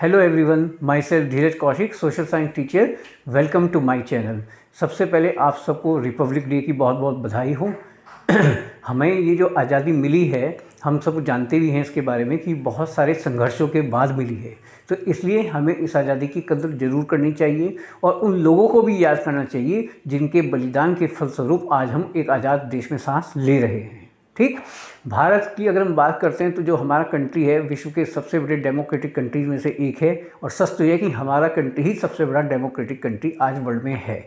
Hello everyone, myself Dheeraj Kaushik, social science teacher. Welcome to my channel. सबसे पहले आप सबको रिपब्लिक डे की बहुत बहुत बधाई हो। हमें ये जो आज़ादी मिली है, हम सब जानते भी हैं इसके बारे में कि बहुत सारे संघर्षों के बाद मिली है। तो इसलिए हमें इस आज़ादी की कदर ज़रूर करनी चाहिए और उन लोगों को भी याद करना चाहिए जिनके बलिदान के फलस्वरूप आज हम एक आज़ाद देश में सांस ले रहे हैं। ठीक। भारत की अगर हम बात करते हैं तो जो हमारा कंट्री है विश्व के सबसे बड़े डेमोक्रेटिक कंट्रीज में से एक है, और सच तो यह है कि हमारा कंट्री ही सबसे बड़ा डेमोक्रेटिक कंट्री आज वर्ल्ड में है।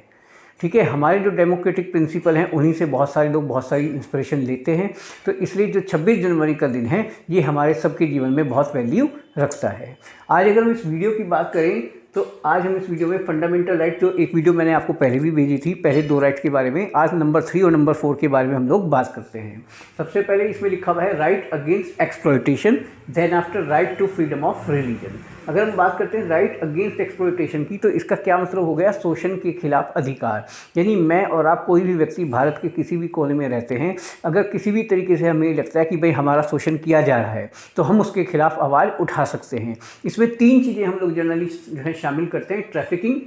ठीक है, हमारे जो डेमोक्रेटिक प्रिंसिपल हैं उन्हीं से बहुत सारे लोग बहुत सारी इंस्पिरेशन लेते हैं। तो इसलिए जो 26 जनवरी का दिन है ये हमारे सबके जीवन में बहुत वैल्यू रखता है। आज अगर हम इस वीडियो की बात करें तो आज हम इस वीडियो में फंडामेंटल राइट, जो एक वीडियो मैंने आपको पहले भी भेजी थी, पहले 2 राइट के बारे में, आज नंबर 3 और नंबर 4 के बारे में हम लोग बात करते हैं। सबसे पहले इसमें लिखा हुआ है right against exploitation, then after right to freedom of religion. अगर हम बात करते हैं राइट अगेंस्ट एक्सप्लॉयटेशन की, तो इसका क्या मतलब हो गया? शोषण के खिलाफ अधिकार। यानी मैं और आप, कोई भी व्यक्ति भारत के किसी भी कोने में रहते हैं, अगर किसी भी तरीके से हमें लगता है कि भाई हमारा शोषण किया जा रहा है तो हम उसके खिलाफ आवाज़ उठा सकते हैं। इसमें 3 चीज़ें हम लोग जनरली जो है शामिल करते हैं: ट्रैफिकिंग,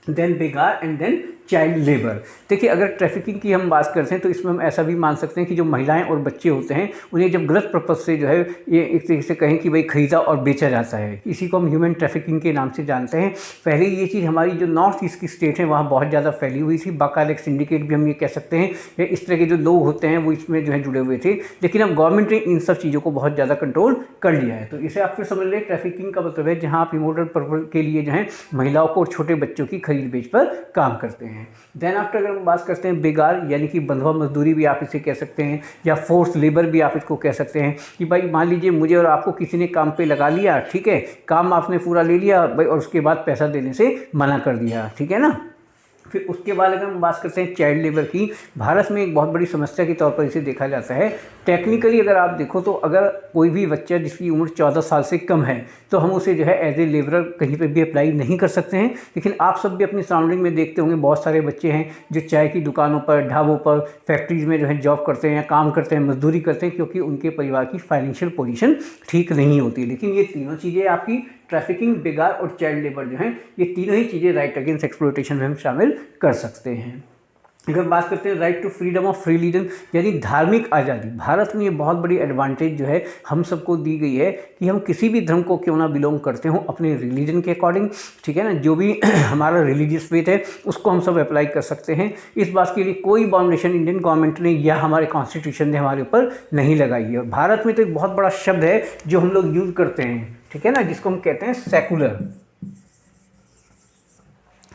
देन बेगार एंड देन चाइल्ड लेबर। देखिए, अगर ट्रैफिकिंग की हम बात करते हैं तो इसमें हम ऐसा भी मान सकते हैं कि जो महिलाएं और बच्चे होते हैं उन्हें जब गलत पर्पज से जो है ये एक तरीके से कहें कि भाई खरीदा और बेचा जाता है, इसी को हम ह्यूमन ट्रैफिकिंग के नाम से जानते हैं। पहले ये चीज़ हमारी जो नॉर्थ ईस्ट की स्टेट है वहाँ बहुत ज़्यादा फैली हुई थी, बाकायदा एक सिंडिकेट भी हम ये कह सकते हैं। इस तरह के जो लोग होते हैं वो इसमें जो है जुड़े हुए थे, लेकिन अब गवर्नमेंट ने इन सब चीज़ों को बहुत ज़्यादा कंट्रोल कर लिया है। तो इसे आप फिर समझ लें, ट्रैफिकिंग का मतलब है जहाँ आप इमोरल पर्पज के लिए जो है महिलाओं को और छोटे बच्चों की खरीद बेच पर काम करते हैं। देन आफ्टर अगर हम बात करते हैं बेगार, यानी कि बंधुआ मजदूरी भी आप इसे कह सकते हैं, या फोर्स लेबर भी आप इसको कह सकते हैं कि भाई मान लीजिए मुझे और आपको किसी ने काम पे लगा लिया, ठीक है, काम आपने पूरा ले लिया भाई, और उसके बाद पैसा देने से मना कर दिया, ठीक है ना। फिर उसके बाद अगर हम बात करते हैं चाइल्ड लेबर की, भारत में एक बहुत बड़ी समस्या के तौर पर इसे देखा जाता है। टेक्निकली अगर आप देखो तो अगर कोई भी बच्चा जिसकी उम्र 14 साल से कम है तो हम उसे जो है एज ए लेबरर कहीं पे भी अप्लाई नहीं कर सकते हैं। लेकिन आप सब भी अपनी सराउंडिंग में देखते होंगे बहुत सारे बच्चे हैं जो चाय की दुकानों पर, ढाबों पर, फैक्ट्रीज में जो है जॉब करते हैं, काम करते हैं, मजदूरी करते हैं, क्योंकि उनके परिवार की फाइनेंशियल पोजीशन ठीक नहीं होती। लेकिन ये तीनों चीज़ें आपकी ट्रैफिकिंग, बेगार और चाइल्ड लेबर जो हैं, ये तीनों ही चीज़ें राइट अगेंस्ट एक्सप्लॉयटेशन में हम शामिल कर सकते हैं। अगर बात करते हैं right to freedom of religion, यानी धार्मिक आज़ादी, भारत में ये बहुत बड़ी एडवांटेज जो है हम सबको दी गई है कि हम किसी भी धर्म को क्यों ना बिलोंग करते हो अपने रिलीजन के अकॉर्डिंग, ठीक है ना, जो भी हमारा रिलीजियस फेथ है उसको हम सब अप्लाई कर सकते हैं। इस बात के लिए कोई बाउंडेशन इंडियन गवर्नमेंट ने या हमारे कॉन्स्टिट्यूशन ने हमारे ऊपर नहीं लगाई है। भारत में तो एक बहुत बड़ा शब्द है जो हम लोग यूज़ करते हैं, ठीक है ना, जिसको हम कहते हैं सेकुलर,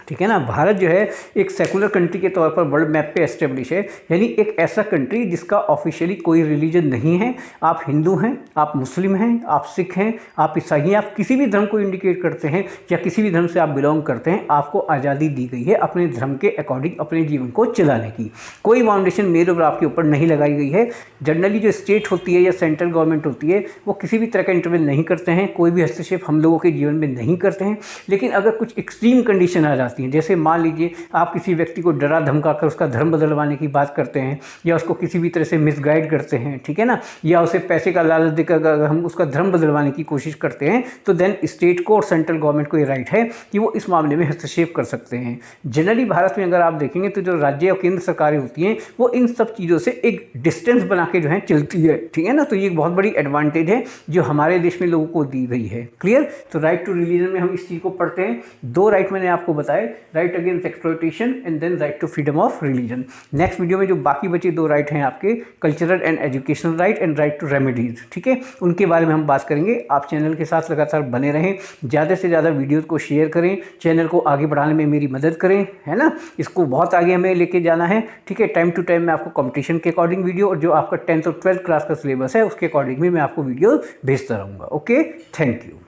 ठीक है ना। भारत जो है एक सेकुलर कंट्री के तौर पर वर्ल्ड मैप पे एस्टेब्लिश है, यानी एक ऐसा कंट्री जिसका ऑफिशियली कोई रिलीजन नहीं है। आप हिंदू हैं, आप मुस्लिम हैं, आप सिख हैं, आप ईसाई हैं, आप किसी भी धर्म को इंडिकेट करते हैं या किसी भी धर्म से आप बिलोंग करते हैं, आपको आज़ादी दी गई है अपने धर्म के अकॉर्डिंग अपने जीवन को चलाने की। कोई बाउंडेशन मेरे और आपके ऊपर नहीं लगाई गई है। जनरली जो स्टेट होती है या सेंट्रल गवर्नमेंट होती है वो किसी भी तरह का इंटरवेंशन नहीं करते हैं, कोई भी हस्तक्षेप हम लोगों के जीवन में नहीं करते हैं। लेकिन अगर कुछ एक्सट्रीम कंडीशन आ जाती है, जैसे मान लीजिए आप किसी व्यक्ति को डरा धमका कर उसका धर्म बदलवाने की बात करते हैं, या उसको किसी भी तरह से मिसगाइड करते हैं, ठीक है ना, या उसे पैसे का लालच देकर अगर हम उसका धर्म बदलवाने की कोशिश करते हैं, तो देन स्टेट को और सेंट्रल गवर्नमेंट को ये राइट है कि वो इस मामले में हस्तक्षेप कर सकते हैं। जनरली भारत में अगर आप देखेंगे तो जो राज्य और केंद्र सरकारें होती हैं वो इन सब चीज़ों से एक डिस्टेंस बना के जो है चलती है, ठीक है ना। तो ये एक बहुत बड़ी एडवांटेज है जो हमारे देश में लोगों को दी गई है। क्लियर। तो राइट टू रिलीजन में हम इस चीज़ को पढ़ते हैं। 2 राइट मैंने आपको बताए, right against exploitation and then right to freedom of religion. Next video में जो बाकी बचे 2 राइट हैं आपके, cultural and educational right and right to remedies, ठीक है, उनके बारे में हम बात करेंगे। आप चैनल के साथ लगातार बने रहें, ज़्यादा से ज़्यादा वीडियोज़ को शेयर करें, चैनल को आगे बढ़ाने में मेरी मदद करें, है ना। इसको बहुत आगे हमें लेके जाना है, ठीक है। टाइम टू टाइम मैं आपको कंपटीशन के अकॉर्डिंग वीडियो और जो आपका 10th और 12th क्लास का सिलेबस है उसके अकॉर्डिंग भी मैं आपको वीडियो भेजता रहूँगा। Okay, thank you.